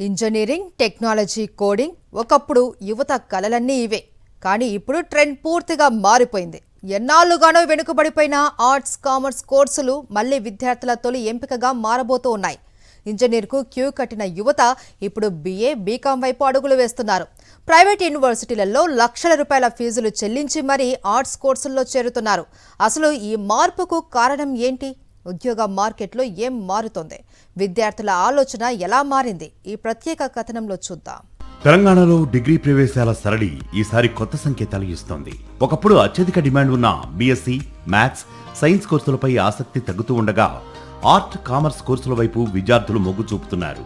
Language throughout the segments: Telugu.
ఇంజనీరింగ్, టెక్నాలజీ, కోడింగ్ ఒకప్పుడు యువత కలలన్నీ ఇవే. కానీ ఇప్పుడు ట్రెండ్ పూర్తిగా మారిపోయింది. ఎన్నాళ్ళుగానో వెనుకబడిపోయిన ఆర్ట్స్, కామర్స్ కోర్సులు మళ్లీ విద్యార్థుల తొలి ఎంపికగా మారబోతూ ఉన్నాయి. ఇంజనీర్కు క్యూ కట్టిన యువత ఇప్పుడు BA, BCom వైపు అడుగులు వేస్తున్నారు. ప్రైవేట్ యూనివర్సిటీలలో లక్షల రూపాయల ఫీజులు చెల్లించి మరీ ఆర్ట్స్ కోర్సుల్లో చేరుతున్నారు. అసలు ఈ మార్పుకు కారణం ఏంటి? ఉద్యోగ మార్కెట్లో ఏం మారుతోంది? విద్యార్థుల ఆలోచన ఎలా మారింది? ఈ ప్రత్యేక కథనంలో చూద్దాం. తెలంగాణలో డిగ్రీ ప్రవేశాల సరళి ఈసారి కొత్త సంకేతాలు ఇస్తోంది. ఒకప్పుడు అత్యధిక డిమాండ్ ఉన్న BSc, మ్యాథ్స్, సైన్స్ కోర్సులపై ఆసక్తి తగ్గుతూ ఉండగా ఆర్ట్, కామర్స్ కోర్సుల వైపు విద్యార్థులు మొగ్గు చూపుతున్నారు.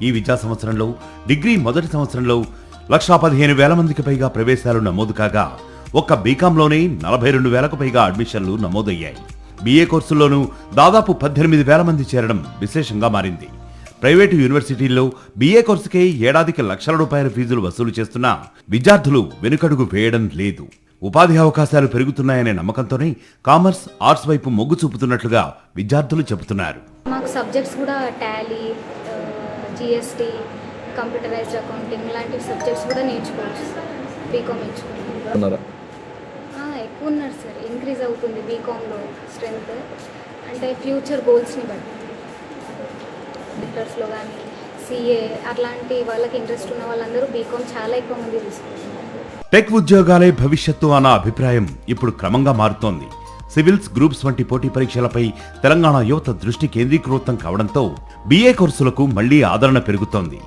ఈ విద్యా సంవత్సరంలో డిగ్రీ మొదటి సంవత్సరంలో 1,15,000 మందికి పైగా ప్రవేశాలు నమోదు కాగా ఒక్క బీకాంలోనే 42,000కు పైగా అడ్మిషన్లు నమోదయ్యాయి. BA కోర్సుల్లోనూ దాదాపు 18,000 మంది చేరడం విశేషంగా మారింది. ప్రైవేటు యూనివర్సిటీల్లో BA కోర్సుకే ఏడాదికి లక్షల రూపాయల ఫీజులు వసూలు చేస్తున్నా విద్యార్థులు వెనుకడుగు వేయడం లేదు. ఉపాధి అవకాశాలు పెరుగుతున్నాయనే నమ్మకంతోనే కామర్స్, ఆర్ట్స్ వైపు మొగ్గు చూపుతున్నట్లుగా విద్యార్థులు చెబుతున్నారు. మాకు సబ్జెక్ట్స్ కూడా టాలీ, GST, కంప్యూటరైజ్డ్ అకౌంటింగ్ లాంటి సబ్జెక్ట్స్ కూడా నేర్చుకోవచ్చు. బీకామ్ నేర్చుకున్నాను. ఎక్కువ ఉన్నారు సార్, ఇంక్రీజ్ అవుతుంది బీకామ్లో స్ట్రెంత్. అంటే ఫ్యూచర్ గోల్స్ని బట్టి డాక్టర్స్లో కానీ CA అట్లాంటి వాళ్ళకి ఇంట్రెస్ట్ ఉన్న వాళ్ళందరూ బీకామ్ చాలా ఎక్కువ మంది తీసుకుంటున్నారు. టెక్ ఉద్యోగాలే భవిష్యత్తు అన్న అభిప్రాయం ఇప్పుడు క్రమంగా మారుతోంది. సివిల్స్, గ్రూప్స్ వంటి పోటీ పరీక్షలపై తెలంగాణ యువత దృష్టి కేంద్రీకృతం కావడంతో BA కోర్సులకు మళ్లీ ఆదరణ పెరుగుతోంది.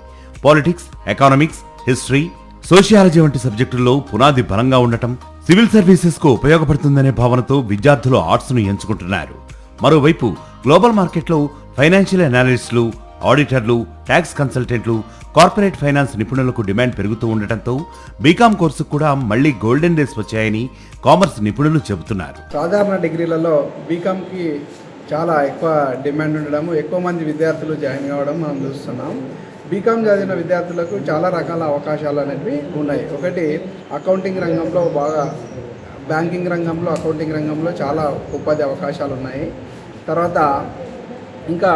పాలిటిక్స్, ఎకానమిక్స్, హిస్టరీ, సోషియాలజీ వంటి సబ్జెక్టుల్లో పునాది బలంగా ఉండటం సివిల్ సర్వీసెస్ కు ఉపయోగపడుతుందనే భావనతో విద్యార్థులు ఆర్ట్స్ ను ఎంచుకుంటున్నారు. మరోవైపు గ్లోబల్ మార్కెట్లో ఫైనాన్షియల్ అనాలిస్టులు, ఆడిటర్లు, ట్యాక్స్ కన్సల్టెంట్లు, కార్పొరేట్ ఫైనాన్స్ నిపుణులకు డిమాండ్ పెరుగుతూ ఉండటంతో బీకాం కోర్సు కూడా మళ్లీ గోల్డెన్ డేస్ వచ్చాయని కామర్స్ నిపుణులు చెబుతున్నారు. సాధారణ డిగ్రీలలో బీకాంకి చాలా ఎక్కువ డిమాండ్ ఉండడం, ఎక్కువ మంది విద్యార్థులు జాయిన్ కావడం మనం చూస్తున్నాం. బీకాం చదివిన విద్యార్థులకు చాలా రకాల అవకాశాలు అనేవి ఉన్నాయి. ఒకటి, అకౌంటింగ్ రంగంలో బాగా, బ్యాంకింగ్ రంగంలో, అకౌంటింగ్ రంగంలో చాలా ఉపాధి అవకాశాలు ఉన్నాయి. తర్వాత ఇంకా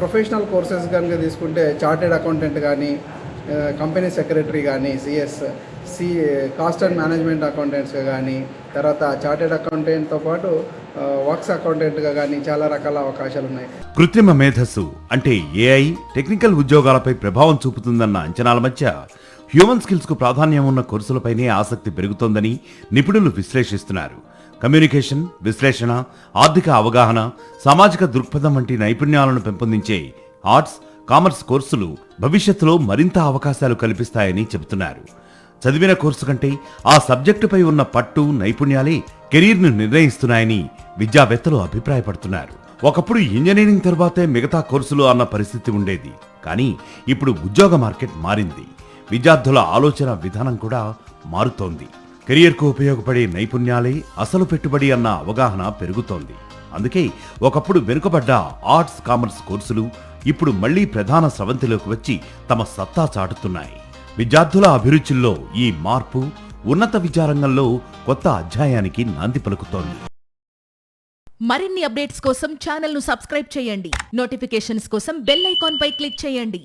ప్రొఫెషనల్ కోర్సెస్ కనుక తీసుకుంటే చార్టెడ్ అకౌంటెంట్ కానీ, కంపెనీ సెక్రటరీ కానీ, కాస్ట్ అండ్ మేనేజ్మెంట్ అకౌంటెంట్స్గా కానీ, తర్వాత చార్టెడ్ అకౌంటెంట్తో పాటు వర్క్స్ అకౌంటెంట్గా కానీ చాలా రకాల అవకాశాలు ఉన్నాయి. కృత్రిమ మేధస్సు అంటే AI టెక్నికల్ ఉద్యోగాలపై ప్రభావం చూపుతుందన్న అంచనాల మధ్య హ్యూమన్ స్కిల్స్ కు ప్రాధాన్యం ఉన్న కోర్సులపైనే ఆసక్తి పెరుగుతోందని నిపుణులు విశ్లేషిస్తున్నారు. కమ్యూనికేషన్, విశ్లేషణ, ఆర్థిక అవగాహన, సామాజిక దృక్పథం వంటి నైపుణ్యాలను పెంపొందించే ఆర్ట్స్, కామర్స్ కోర్సులు భవిష్యత్తులో మరింత అవకాశాలు కల్పిస్తాయని చెబుతున్నారు. చదివిన కోర్సు కంటే ఆ సబ్జెక్టుపై ఉన్న పట్టు, నైపుణ్యాలే కెరీర్ను నిర్ణయిస్తున్నాయని విద్యావేత్తలు అభిప్రాయపడుతున్నారు. ఒకప్పుడు ఇంజనీరింగ్ తర్వాతే మిగతా కోర్సులు అన్న పరిస్థితి ఉండేది. కానీ ఇప్పుడు ఉద్యోగ మార్కెట్ మారింది. విద్యార్థుల ఆలోచన విధానం కూడా మారుతోంది. కెరియర్కు ఉపయోగపడే నైపుణ్యాలే అసలు పెట్టుబడి అన్న అవగాహన పెరుగుతోంది. అందుకే ఒకప్పుడు వెనుకబడ్డ ఆర్ట్స్, కామర్స్ కోర్సులు ఇప్పుడు మళ్లీ ప్రధాన స్రవంతిలోకి వచ్చి తమ సత్తా చాటుతున్నాయి. విద్యార్థుల అభిరుచుల్లో ఈ మార్పు ఉన్నత విద్యారంగంలో కొత్త అధ్యాయానికి నాంది పలుకుతోంది. మరిన్ని అప్డేట్స్ కోసం ఛానల్ ను సబ్స్క్రైబ్ చేయండి. నోటిఫికేషన్స్ కోసం బెల్ ఐకాన్ పై క్లిక్ చేయండి.